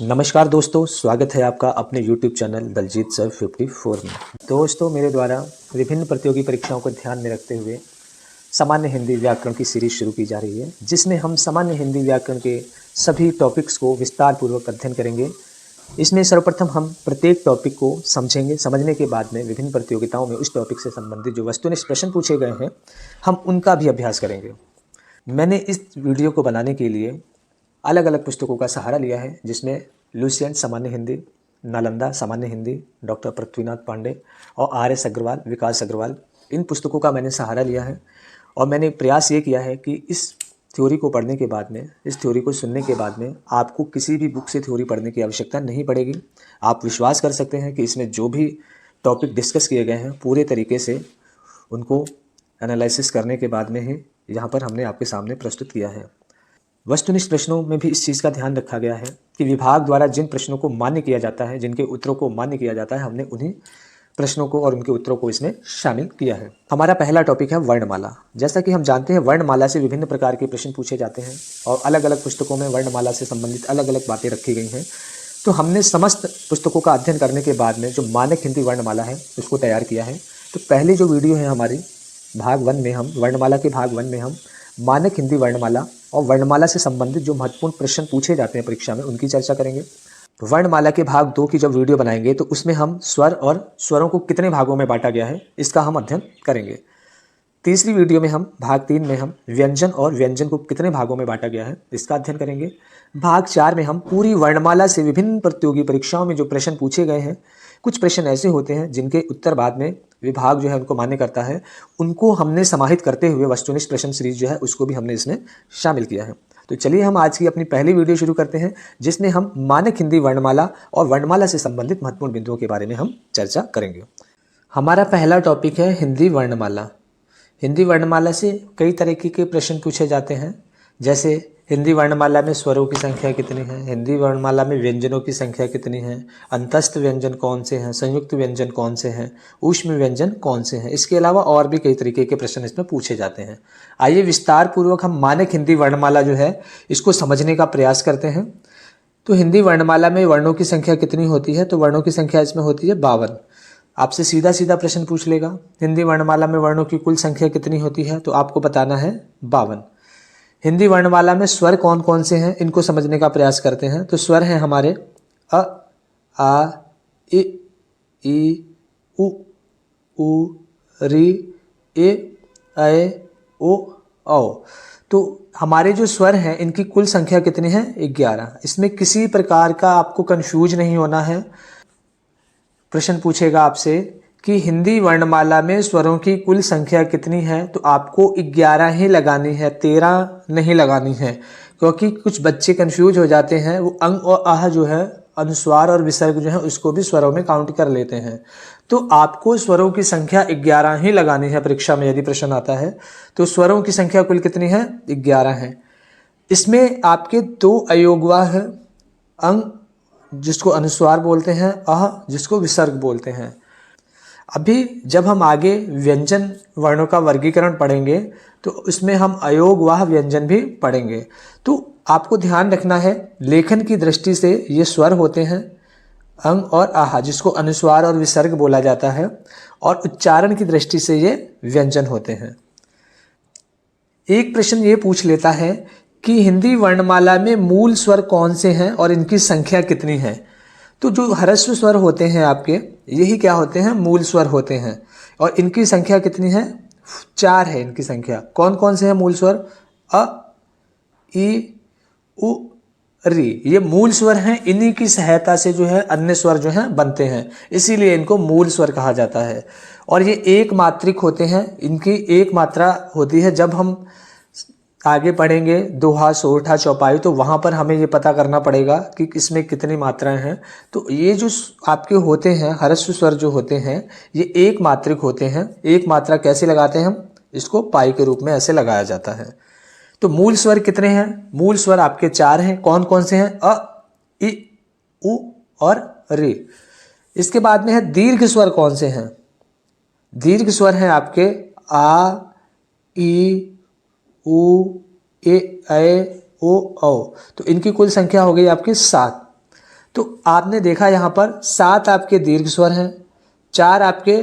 नमस्कार दोस्तों, स्वागत है आपका अपने YouTube चैनल दलजीत सर 54 में। दोस्तों, मेरे द्वारा विभिन्न प्रतियोगी परीक्षाओं को ध्यान में रखते हुए सामान्य हिंदी व्याकरण की सीरीज शुरू की जा रही है, जिसमें हम सामान्य हिंदी व्याकरण के सभी टॉपिक्स को विस्तार पूर्वक अध्ययन करेंगे। इसमें सर्वप्रथम हम प्रत्येक टॉपिक को समझेंगे। समझने के बाद में विभिन्न प्रतियोगिताओं में उस टॉपिक से संबंधित जो वस्तुनिष्ठ प्रश्न पूछे गए हैं, हम उनका भी अभ्यास करेंगे। मैंने इस वीडियो को बनाने के लिए अलग अलग पुस्तकों का सहारा लिया है, जिसमें लुसेंट सामान्य हिंदी, नालंदा सामान्य हिंदी, डॉक्टर पृथ्वीनाथ पांडे और RS अग्रवाल, विकास अग्रवाल, इन पुस्तकों का मैंने सहारा लिया है। और मैंने प्रयास ये किया है कि इस थ्योरी को पढ़ने के बाद में, इस थ्योरी को सुनने के बाद में आपको किसी भी बुक से थ्योरी पढ़ने की आवश्यकता नहीं पड़ेगी। आप विश्वास कर सकते हैं कि इसमें जो भी टॉपिक डिस्कस किए गए हैं, पूरे तरीके से उनको एनालिसिस करने के बाद में ही यहाँ पर हमने आपके सामने प्रस्तुत किया है। वस्तुनिष्ठ प्रश्नों में भी इस चीज़ का ध्यान रखा गया है कि विभाग द्वारा जिन प्रश्नों को मान्य किया जाता है, जिनके उत्तरों को मान्य किया जाता है, हमने उन्हीं प्रश्नों को और उनके उत्तरों को इसमें शामिल किया है। हमारा पहला टॉपिक है वर्णमाला। जैसा कि हम जानते हैं, वर्णमाला से विभिन्न प्रकार के प्रश्न पूछे जाते हैं और अलग अलग पुस्तकों में वर्णमाला से संबंधित अलग अलग बातें रखी गई हैं। तो हमने समस्त पुस्तकों का अध्ययन करने के बाद में जो मानक हिंदी वर्णमाला है उसको तैयार किया है। तो पहली जो वीडियो है हमारी भाग 1 में, हम वर्णमाला के भाग 1 में हम मानक हिंदी वर्णमाला और वर्णमाला से संबंधित जो महत्वपूर्ण प्रश्न पूछे जाते हैं परीक्षा में, उनकी चर्चा करेंगे। वर्णमाला के भाग 2 की जब वीडियो बनाएंगे तो उसमें हम स्वर और स्वरों को कितने भागों में बांटा गया है, इसका हम अध्ययन करेंगे। तीसरी वीडियो में हम भाग 3 में हम व्यंजन और व्यंजन को कितने भागों में बांटा गया है, इसका अध्ययन करेंगे। भाग 4 में हम पूरी वर्णमाला से विभिन्न प्रतियोगी परीक्षाओं में जो प्रश्न पूछे गए हैं, कुछ प्रश्न ऐसे होते हैं जिनके उत्तर बाद में विभाग जो है उनको मान्य करता है, उनको हमने समाहित करते हुए वस्तुनिष्ठ प्रश्न सीरीज जो है उसको भी हमने इसमें शामिल किया है। तो चलिए हम आज की अपनी पहली वीडियो शुरू करते हैं, जिसमें हम मानक हिंदी वर्णमाला और वर्णमाला से संबंधित महत्वपूर्ण बिंदुओं के बारे में हम चर्चा करेंगे। हमारा पहला टॉपिक है हिंदी वर्णमाला। हिंदी वर्णमाला से कई तरीके के प्रश्न पूछे जाते हैं, जैसे हिंदी वर्णमाला में स्वरों की संख्या कितनी है, हिंदी वर्णमाला में व्यंजनों की संख्या कितनी है, अंतस्थ व्यंजन कौन से हैं, संयुक्त व्यंजन कौन से हैं, ऊष्म व्यंजन कौन से हैं। इसके अलावा और भी कई तरीके के प्रश्न इसमें पूछे जाते हैं। आइए विस्तार पूर्वक हम मानक हिंदी वर्णमाला जो है इसको समझने का प्रयास करते हैं। तो हिंदी वर्णमाला में वर्णों की संख्या कितनी होती है, तो वर्णों की संख्या इसमें होती है 52। आपसे सीधा सीधा प्रश्न पूछ लेगा, हिंदी वर्णमाला में वर्णों की कुल संख्या कितनी होती है, तो आपको बताना है 52। हिंदी वर्णमाला में स्वर कौन कौन से हैं, इनको समझने का प्रयास करते हैं। तो स्वर हैं हमारे अ, आ, इ, उ, री, ए, ओ, औ। तो हमारे जो स्वर हैं इनकी कुल संख्या कितनी है, 11। इसमें किसी प्रकार का आपको कंफ्यूज नहीं होना है। प्रश्न पूछेगा आपसे कि हिंदी वर्णमाला में स्वरों की कुल संख्या कितनी है, तो आपको 11 ही लगानी है, 13 नहीं लगानी है, क्योंकि कुछ बच्चे कंफ्यूज हो जाते हैं। वो अंग और आह जो है, अनुस्वार और विसर्ग जो है, उसको भी स्वरों में काउंट कर लेते हैं। तो आपको स्वरों की संख्या 11 ही लगानी है। परीक्षा में यदि प्रश्न आता है तो स्वरों की संख्या कुल कितनी है, 11 है। इसमें आपके 2 अयोगवाह है, अंग जिसको अनुस्वार बोलते हैं, अह जिसको विसर्ग बोलते हैं। अभी जब हम आगे व्यंजन वर्णों का वर्गीकरण पढ़ेंगे तो उसमें हम अयोगवाह व्यंजन भी पढ़ेंगे। तो आपको ध्यान रखना है, लेखन की दृष्टि से ये स्वर होते हैं अंग और आहा, जिसको अनुस्वार और विसर्ग बोला जाता है, और उच्चारण की दृष्टि से ये व्यंजन होते हैं। एक प्रश्न ये पूछ लेता है कि हिंदी वर्णमाला में मूल स्वर कौन से हैं और इनकी संख्या कितनी है। तो जो ह्रस्व स्वर होते हैं आपके, यही क्या होते हैं, मूल स्वर होते हैं। और इनकी संख्या कितनी है, 4 है इनकी संख्या। कौन कौन से हैं मूल स्वर, अ, ई, उ, री, ये मूल स्वर हैं। इन्हीं की सहायता से जो है अन्य स्वर जो हैं बनते हैं, इसीलिए इनको मूल स्वर कहा जाता है। और ये एक मात्रिक होते हैं, इनकी एक मात्रा होती है। जब हम आगे पढ़ेंगे दोहा, सोरठा, चौपाई, तो वहाँ पर हमें ये पता करना पड़ेगा कि इसमें कितनी मात्राएं हैं। तो ये जो आपके होते हैं ह्रस्व स्वर जो होते हैं, ये एक मात्रिक होते हैं। एक मात्रा कैसे लगाते हैं हम, इसको पाई के रूप में ऐसे लगाया जाता है। तो मूल स्वर कितने हैं, मूल स्वर आपके 4 हैं। कौन कौन से हैं, अ, इ, उ और रे। इसके बाद में है दीर्घ स्वर। कौन से हैं, दीर्घ स्वर हैं आपके आ, ई, उ, ए, ओ, औ। तो इनकी कुल संख्या हो गई आपकी 7। तो आपने देखा यहाँ पर 7 आपके दीर्घ स्वर हैं, 4 आपके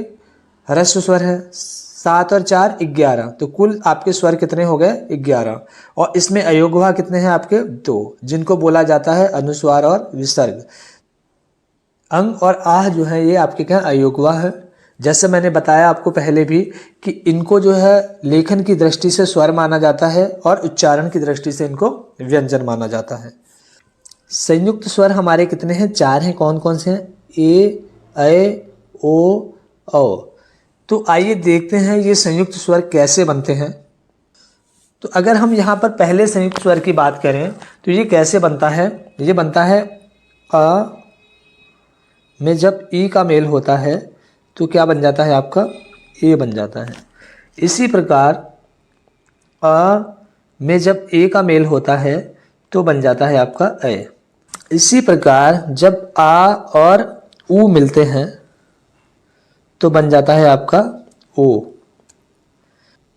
ह्रस्व स्वर हैं, 7 और 4 11। तो कुल आपके स्वर कितने हो गए? 11। और इसमें अयोगवा कितने हैं आपके? 2, जिनको बोला जाता है अनुस्वार और विसर्ग। अंग और आह जो है ये आपके क्या अयोगवा है। जैसे मैंने बताया आपको पहले भी कि इनको जो है लेखन की दृष्टि से स्वर माना जाता है और उच्चारण की दृष्टि से इनको व्यंजन माना जाता है। संयुक्त स्वर हमारे कितने हैं? 4 हैं। कौन कौन से हैं? ए, ऐ, ओ, औ। तो आइए देखते हैं ये संयुक्त स्वर कैसे बनते हैं। तो अगर हम यहाँ पर पहले संयुक्त स्वर की बात करें तो ये कैसे बनता है? ये बनता है अ में जब ई का मेल होता है तो क्या बन जाता है आपका? ए बन जाता है। इसी प्रकार अ में जब ए का मेल होता है तो बन जाता है आपका ए। इसी प्रकार जब आ और ऊ मिलते हैं तो बन जाता है आपका ओ।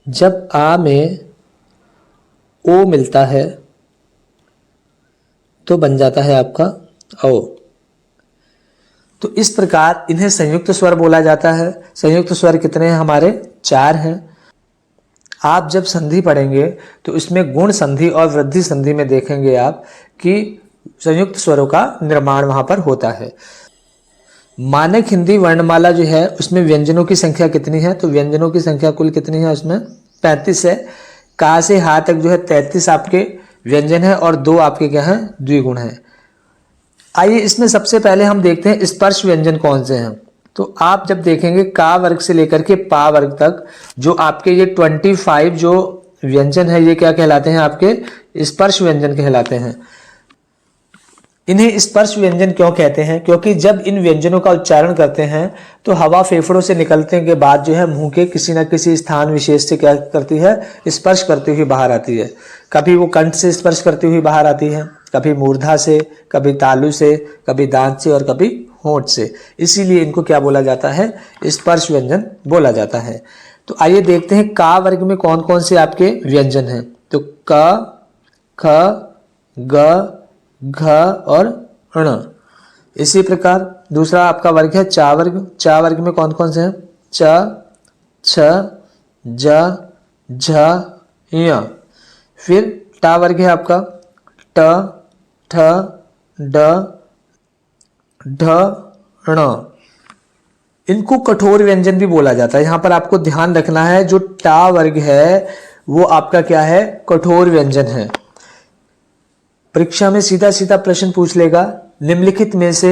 जब आ में ओ मिलता है तो बन जाता है आपका औ। तो इस प्रकार इन्हें संयुक्त स्वर बोला जाता है। संयुक्त स्वर कितने हैं हमारे? 4 हैं। आप जब संधि पढ़ेंगे तो इसमें गुण संधि और वृद्धि संधि में देखेंगे आप कि संयुक्त स्वरों का निर्माण वहां पर होता है। मानक हिंदी वर्णमाला जो है उसमें व्यंजनों की संख्या कितनी है? तो व्यंजनों की संख्या कुल कितनी है? उसमें 35 है। का से हा तक जो है 33 आपके व्यंजन है और 2 आपके क्या है? द्विगुण है। आइए इसमें सबसे पहले हम देखते हैं स्पर्श व्यंजन कौन से हैं। तो आप जब देखेंगे का वर्ग से लेकर के पा वर्ग तक जो आपके ये 25 जो व्यंजन है ये क्या कहलाते हैं? आपके स्पर्श व्यंजन कहलाते हैं। इन्हें स्पर्श व्यंजन क्यों कहते हैं? क्योंकि जब इन व्यंजनों का उच्चारण करते हैं तो हवा फेफड़ों से निकलने के बाद जो है मुंह के किसी न किसी स्थान विशेष से क्या करती है? स्पर्श करती हुई बाहर आती है। कभी वो कंठ से स्पर्श करती हुई बाहर आती है, कभी मूर्धा से, कभी तालु से, कभी दांत से और कभी होंठ से। इसीलिए इनको क्या बोला जाता है? स्पर्श व्यंजन बोला जाता है। तो आइए देखते हैं का वर्ग में कौन कौन से आपके व्यंजन हैं। तो क, ख, ग, घ और ण। इसी प्रकार दूसरा आपका वर्ग है चा वर्ग। चा वर्ग में कौन कौन से हैं? च, छ, ज, झ, य। फिर टा वर्ग है आपका ट, ठ, ड, ढ, ण। इनको कठोर व्यंजन भी बोला जाता है। यहां पर आपको ध्यान रखना है जो टा वर्ग है वो आपका क्या है? कठोर व्यंजन है। परीक्षा में सीधा सीधा प्रश्न पूछ लेगा निम्नलिखित में से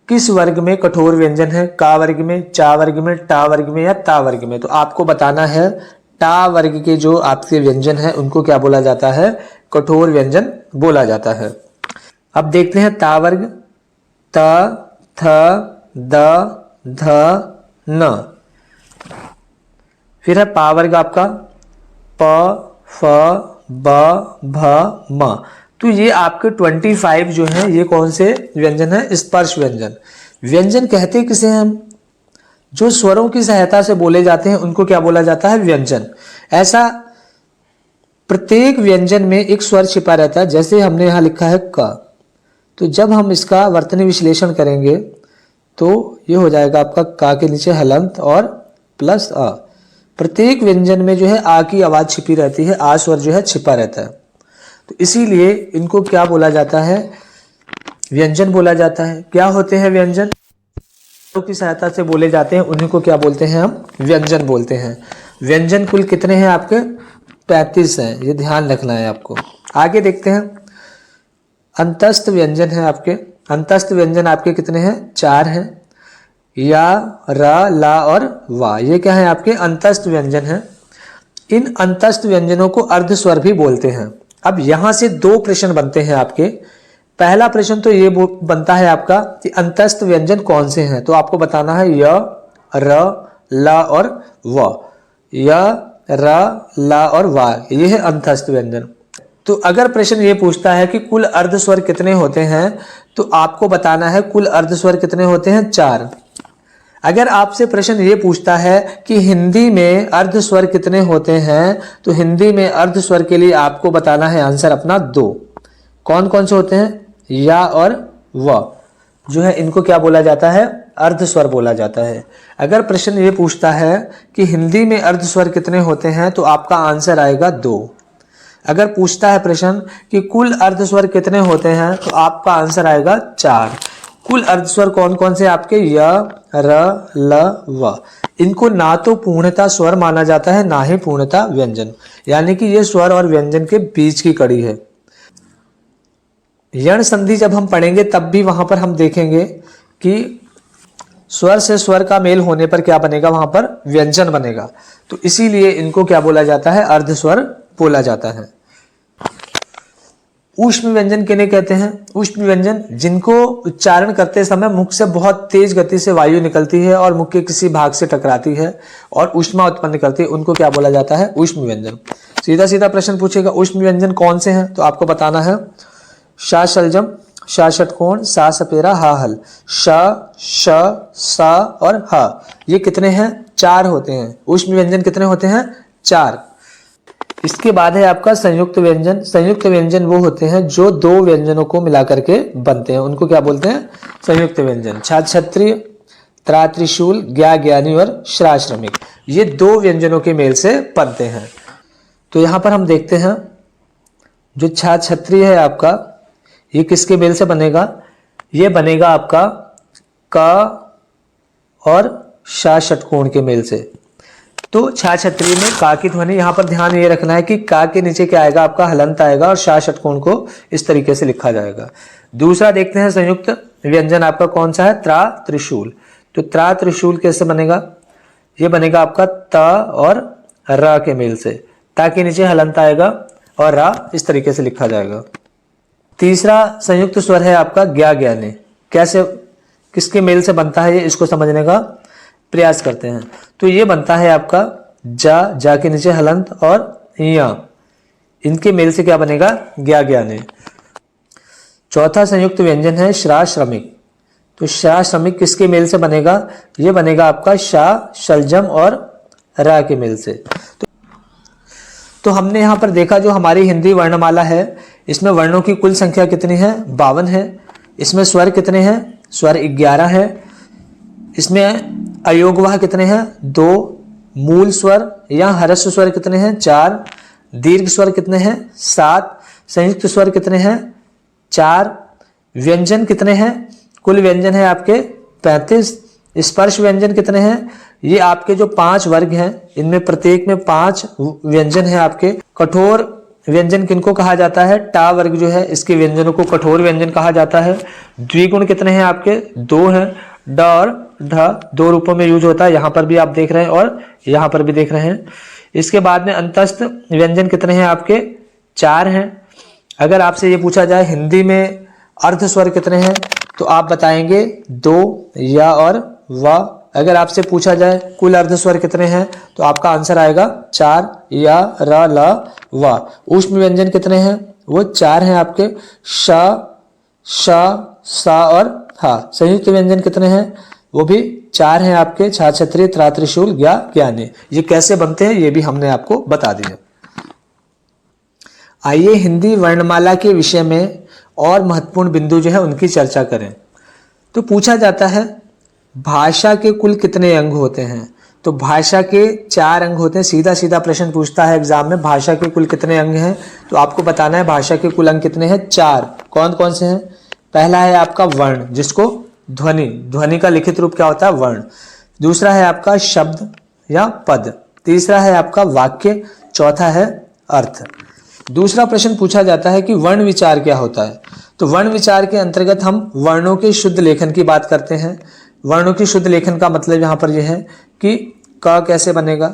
किस वर्ग में कठोर व्यंजन है? का वर्ग में, चा वर्ग में, टा वर्ग में या ता वर्ग में? तो आपको बताना है टा वर्ग के जो आपके व्यंजन है उनको क्या बोला जाता है? कठोर व्यंजन बोला जाता है। अब देखते हैं ता वर्ग। त, थ, द, ध, न। फिर है पा वर्ग आपका प, फ, ब, भ, म। तो ये आपके 25 जो हैं ये कौन से व्यंजन है? स्पर्श व्यंजन। व्यंजन कहते किसे हैं हम? जो स्वरों की सहायता से बोले जाते हैं उनको क्या बोला जाता है? व्यंजन। ऐसा प्रत्येक व्यंजन में एक स्वर छिपा रहता है। जैसे हमने यहां लिखा है क, तो जब हम इसका वर्तनी विश्लेषण करेंगे तो ये हो जाएगा आपका का के नीचे हलंत और प्लस अ। प्रत्येक व्यंजन में जो है आ की आवाज छिपी रहती है, आ स्वर जो है छिपा रहता है। तो इसीलिए इनको क्या बोला जाता है? व्यंजन बोला जाता है। क्या होते हैं व्यंजन? की सहायता से बोले जाते हैं उन्हीं को क्या बोलते हैं? हम व्यंजन बोलते हैं। व्यंजन कुल कितने हैं आपके? 35 हैं। ये ध्यान रखना है आपको। आगे देखते हैं अंतस्थ व्यंजन है आपके। अंतस्थ व्यंजन आपके कितने हैं? 4 हैं। या, र, ला और वा। ये क्या है? आपके अंतस्थ व्यंजन है। इन अंतस्थ व्यंजनों को अर्ध स्वर भी बोलते हैं। अब यहां से 2 प्रश्न बनते हैं आपके। पहला प्रश्न तो ये बनता है आपका कि अंतस्थ व्यंजन कौन से हैं? तो आपको बताना है य, र, ला और व। य, र, ला और वा, ये है अंतस्थ व्यंजन। तो अगर प्रश्न ये पूछता है कि कुल अर्ध स्वर कितने होते हैं तो आपको बताना है कुल अर्ध स्वर कितने होते हैं? 4। अगर आपसे प्रश्न ये पूछता है कि हिंदी में अर्ध स्वर कितने होते हैं तो हिंदी में अर्ध स्वर के लिए आपको बताना है आंसर अपना 2। कौन कौन से होते हैं? या और व। जो है इनको क्या बोला जाता है, अर्ध स्वर बोला जाता है। अगर प्रश्न ये पूछता है कि हिंदी में अर्ध स्वर कितने होते हैं तो आपका आंसर आएगा 2। अगर पूछता है प्रश्न कि कुल अर्ध स्वर कितने होते हैं तो आपका आंसर आएगा 4। कुल अर्ध स्वर कौन कौन से आपके, य, र, ल, व। इनको ना तो पूर्णता स्वर माना जाता है ना ही पूर्णता व्यंजन, यानी कि ये स्वर और व्यंजन के बीच की कड़ी है। यण संधि जब हम पढ़ेंगे तब भी वहां पर हम देखेंगे कि स्वर से स्वर का मेल होने पर क्या बनेगा, वहां पर व्यंजन बनेगा। तो इसीलिए इनको क्या बोला जाता है, अर्ध स्वर बोला जाता है। ऊष्म व्यंजन किन्हें कहते हैं, ऊष्म व्यंजन जिनको उच्चारण करते समय मुख से बहुत तेज गति से वायु निकलती है और मुख के किसी भाग से टकराती है और ऊष्मा उत्पन्न करती है, उनको क्या बोला जाता है, ऊष्म व्यंजन। सीधा सीधा प्रश्न पूछेगा ऊष्म व्यंजन कौन से हैं तो आपको बताना है शा शलजम, शा षटकोण, सा सपेरा, हा हल। श, श, सा और हा, ये कितने हैं, 4 होते हैं। ऊष्म व्यंजन कितने होते हैं, 4। इसके बाद है आपका संयुक्त व्यंजन। संयुक्त व्यंजन वो होते हैं जो 2 व्यंजनों को मिलाकर के बनते हैं, उनको क्या बोलते हैं, संयुक्त व्यंजन। छा क्षत्रिय, त्रा त्रिशूल, ज्ञा ज्ञानी और श्रा श्रमिक, ये 2 व्यंजनों के मेल से बनते हैं। तो यहां पर हम देखते हैं जो छा क्षत्रिय है आपका, ये किसके मेल से बनेगा, ये बनेगा आपका क और शा षटकोण के मेल से। तो छा क्षत्रिय में का की ध्वनि, यहां पर ध्यान ये रखना है कि का के नीचे क्या आएगा, आपका हलंत आएगा और शा षटकोण को इस तरीके से लिखा जाएगा। दूसरा देखते हैं संयुक्त व्यंजन आपका कौन सा है, त्रा त्रिशूल। तो त्रा त्रिशूल कैसे बनेगा, ये बनेगा आपका त और र के मेल से। ता के नीचे हलंत आएगा और रा इस तरीके से लिखा जाएगा। तीसरा संयुक्त स्वर है आपका ज्ञा ज्ञानी। कैसे, किसके मेल से बनता है ये, इसको समझने का प्रयास करते हैं। तो ये बनता है आपका जा, जा के नीचे हलंत और या, इनके मेल से क्या बनेगा, ज्ञा ज्ञानी। चौथा संयुक्त व्यंजन है श्रा श्रमिक। तो श्रा श्रमिक किसके मेल से बनेगा, ये बनेगा आपका शा शलजम और रा के मेल से। तो हमने यहाँ पर देखा जो हमारी हिंदी वर्णमाला है इसमें वर्णों की कुल संख्या कितनी है, 52 है। इसमें स्वर कितने हैं, स्वर 11 है। इसमें अयोगवाह कितने हैं, 2। मूल स्वर या ह्रस्व स्वर कितने हैं, 4। दीर्घ स्वर कितने हैं, 7। संयुक्त स्वर कितने हैं, 4। व्यंजन कितने हैं, कुल व्यंजन है आपके 35। स्पर्श व्यंजन कितने हैं, ये आपके जो 5 वर्ग हैं इनमें प्रत्येक में 5 व्यंजन है आपके। कठोर व्यंजन किनको कहा जाता है, टा वर्ग जो है इसके व्यंजनों को कठोर व्यंजन कहा जाता है। द्विगुण कितने हैं आपके, 2 हैं। ड और ढ 2 रूपों में यूज होता है, यहां पर भी आप देख रहे हैं और यहां पर भी देख रहे हैं। इसके बाद में अंतस्थ व्यंजन कितने हैं आपके, 4 हैं। अगर आपसे ये पूछा जाए हिंदी में अर्ध स्वर कितने हैं तो आप बताएंगे 2, या और व। अगर आपसे पूछा जाए कुल अर्ध स्वर कितने हैं तो आपका आंसर आएगा 4, या, र, ल, व। ऊष्म व्यंजन कितने हैं, वो 4 हैं आपके, श, श, सा और हा। संयुक्त व्यंजन कितने हैं, वो भी 4 हैं आपके, छा क्षत्रिय, त्रा त्रिशूल, ज्ञा ज्ञानी। ये कैसे बनते हैं ये भी हमने आपको बता दिया। आइए हिंदी वर्णमाला के विषय में और महत्वपूर्ण बिंदु जो है उनकी चर्चा करें। तो पूछा जाता है भाषा के कुल कितने अंग होते हैं, तो भाषा के 4 अंग होते हैं। सीधा सीधा प्रश्न पूछता है एग्जाम में, भाषा के कुल कितने अंग हैं, तो आपको बताना है भाषा के कुल अंग कितने हैं, 4। कौन कौन से हैं, पहला है आपका वर्ण, जिसको ध्वनि, ध्वनि का लिखित रूप क्या होता है, वर्ण। दूसरा है आपका शब्द या पद। तीसरा है आपका वाक्य। चौथा है अर्थ। दूसरा प्रश्न पूछा जाता है कि वर्ण विचार क्या होता है, तो वर्ण विचार के अंतर्गत हम वर्णों के शुद्ध लेखन की बात करते हैं। वर्णों की शुद्ध लेखन का मतलब यहाँ पर यह है कि क कैसे बनेगा,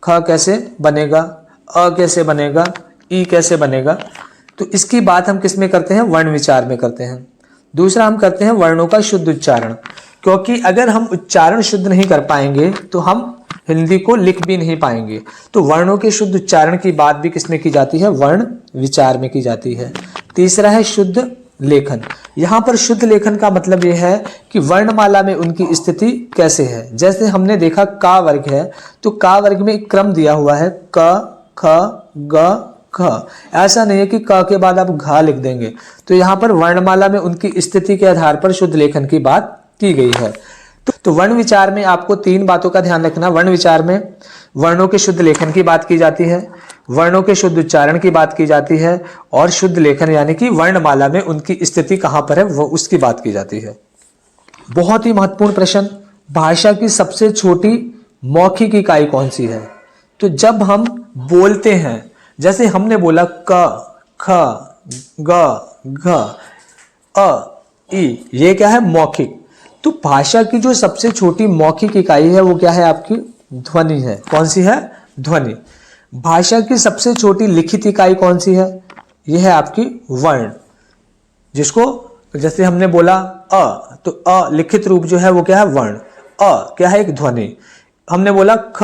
ख कैसे बनेगा, अ कैसे बनेगा, ई कैसे बनेगा। तो इसकी बात हम किस में करते हैं, वर्ण विचार में करते हैं। दूसरा हम करते हैं वर्णों का शुद्ध उच्चारण, क्योंकि अगर हम उच्चारण शुद्ध नहीं कर पाएंगे तो हम हिंदी को लिख भी नहीं पाएंगे। तो वर्णों के शुद्ध उच्चारण की बात भी किसमें की जाती है, वर्ण विचार में की जाती है। तीसरा है शुद्ध लेखन। यहाँ पर शुद्ध लेखन का मतलब यह है कि वर्णमाला में उनकी स्थिति कैसे है। जैसे हमने देखा का वर्ग है तो का वर्ग में एक क्रम दिया हुआ है, क, ख, ग, ख। ऐसा नहीं है कि क के बाद आप घ लिख देंगे। तो यहाँ पर वर्णमाला में उनकी स्थिति के आधार पर शुद्ध लेखन की बात की गई है। तो वर्ण विचार में आपको 3 बातों का ध्यान रखना। वर्ण विचार में वर्णों के शुद्ध लेखन की बात की जाती है, वर्णों के शुद्ध उच्चारण की बात की जाती है, और शुद्ध लेखन यानी कि वर्णमाला में उनकी स्थिति कहां पर है वो उसकी बात की जाती है। बहुत ही महत्वपूर्ण प्रश्न, भाषा की सबसे छोटी मौखिक इकाई कौन सी है? तो जब हम बोलते हैं, जैसे हमने बोला क, ख, ग, घ, अ, ई, ये क्या है? मौखिक। तो भाषा की जो सबसे छोटी मौखिक इकाई है वो क्या है? आपकी ध्वनि है। कौन सी है? ध्वनि। भाषा की सबसे छोटी लिखित इकाई कौन सी है? यह है आपकी वर्ण, जिसको जैसे हमने बोला अ, तो अ लिखित रूप जो है वो क्या है? वर्ण। अ क्या है? एक ध्वनि। हमने बोला ख,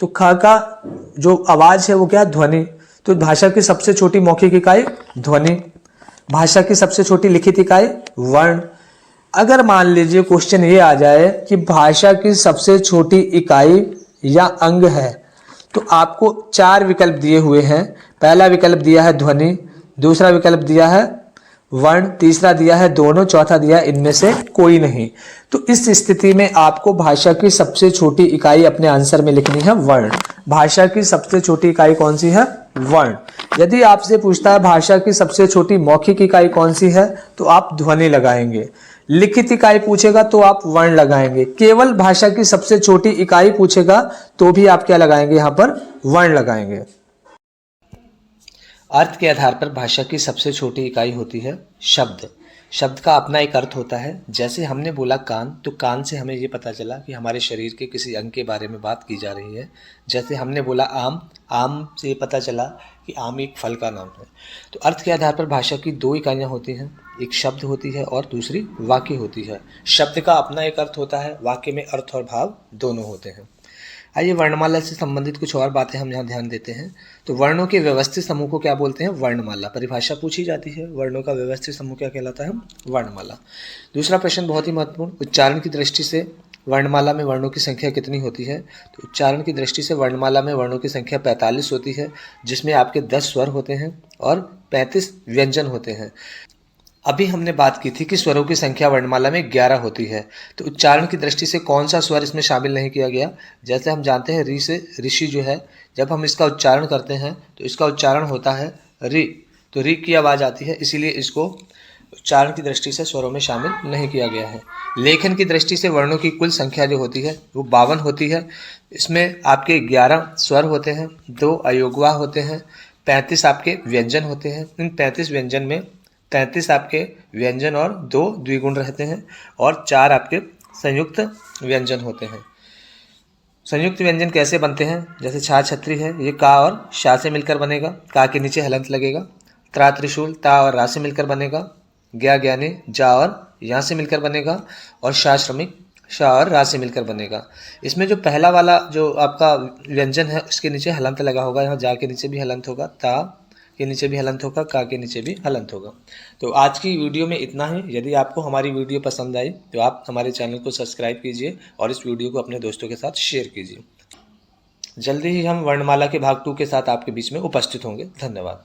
तो ख का जो आवाज है वो क्या है? ध्वनि। तो भाषा की सबसे छोटी मौखिक इकाई ध्वनि, भाषा की सबसे छोटी लिखित इकाई वर्ण। अगर मान लीजिए क्वेश्चन ये आ जाए कि भाषा की सबसे छोटी इकाई या अंग है, तो आपको 4 विकल्प दिए हुए हैं। पहला विकल्प दिया है ध्वनि, दूसरा विकल्प दिया है वर्ण, तीसरा दिया है दोनों, चौथा दिया है इनमें से कोई नहीं। तो इस स्थिति में आपको भाषा की सबसे छोटी इकाई अपने आंसर में लिखनी है वर्ण। भाषा की सबसे छोटी इकाई कौन सी है? वर्ण। यदि आपसे पूछता है भाषा की सबसे छोटी मौखिक इकाई कौन सी है, तो आप ध्वनि लगाएंगे। लिखित इकाई पूछेगा तो आप वर्ण लगाएंगे। केवल भाषा की सबसे छोटी इकाई पूछेगा तो भी आप क्या लगाएंगे? यहाँ पर वर्ण लगाएंगे। अर्थ के आधार पर भाषा की सबसे छोटी इकाई होती है शब्द। शब्द का अपना एक अर्थ होता है। जैसे हमने बोला कान, तो कान से हमें ये पता चला कि हमारे शरीर के किसी अंग के बारे में बात की जा रही है। जैसे हमने बोला आम, आम से ये पता चला कि आम एक फल का नाम है। तो अर्थ के आधार पर भाषा की 2 इकाइयाँ होती हैं, एक शब्द होती है और दूसरी वाक्य होती है। शब्द का अपना एक अर्थ होता है, वाक्य में अर्थ और भाव दोनों होते हैं। आइए वर्णमाला से संबंधित कुछ और बातें हम यहाँ ध्यान देते हैं। तो वर्णों के व्यवस्थित समूह को क्या बोलते हैं? वर्णमाला। परिभाषा पूछी जाती है, वर्णों का व्यवस्थित समूह क्या कहलाता है? वर्णमाला। दूसरा प्रश्न बहुत ही महत्वपूर्ण, उच्चारण की दृष्टि से वर्णमाला में वर्णों की संख्या कितनी होती है? तो उच्चारण की दृष्टि से वर्णमाला में वर्णों की संख्या 45 होती है, जिसमें आपके 10 स्वर होते हैं और 35 व्यंजन होते हैं। अभी हमने बात की थी कि स्वरों की संख्या वर्णमाला में 11 होती है। तो उच्चारण की दृष्टि से कौन सा स्वर इसमें शामिल नहीं किया गया? जैसे हम जानते हैं री से ऋषि जो है, जब हम इसका उच्चारण करते हैं तो इसका उच्चारण होता है री, तो री की आवाज़ आती है, इसीलिए इसको उच्चारण की दृष्टि से स्वरों में शामिल नहीं किया गया है। लेखन की दृष्टि से वर्णों की कुल संख्या जो होती है वो 52 होती है। इसमें आपके 11 स्वर होते हैं, 2 अयोगवा होते हैं, 35 आपके व्यंजन होते हैं। इन 35 व्यंजन में 33 आपके व्यंजन और 2 द्विगुण रहते हैं और 4 आपके संयुक्त व्यंजन होते हैं। संयुक्त व्यंजन कैसे बनते हैं? जैसे छा छत्री है, ये का और शा से मिलकर बनेगा, का के नीचे हलंत लगेगा। त्रा त्रिशूल ता और रा से मिलकर बनेगा। ज्ञा ज्ञानी जा और यहाँ से मिलकर बनेगा, और शा श्रमिक शा और रा से मिलकर बनेगा। इसमें जो पहला वाला जो आपका व्यंजन है उसके नीचे हलंत लगा होगा, यहाँ जा के नीचे भी हलंत होगा, ता के नीचे भी हलंत होगा, का के नीचे भी हलंत होगा। तो आज की वीडियो में इतना ही। यदि आपको हमारी वीडियो पसंद आई तो आप हमारे चैनल को सब्सक्राइब कीजिए और इस वीडियो को अपने दोस्तों के साथ शेयर कीजिए। जल्दी ही हम वर्णमाला के भाग 2 के साथ आपके बीच में उपस्थित होंगे। धन्यवाद।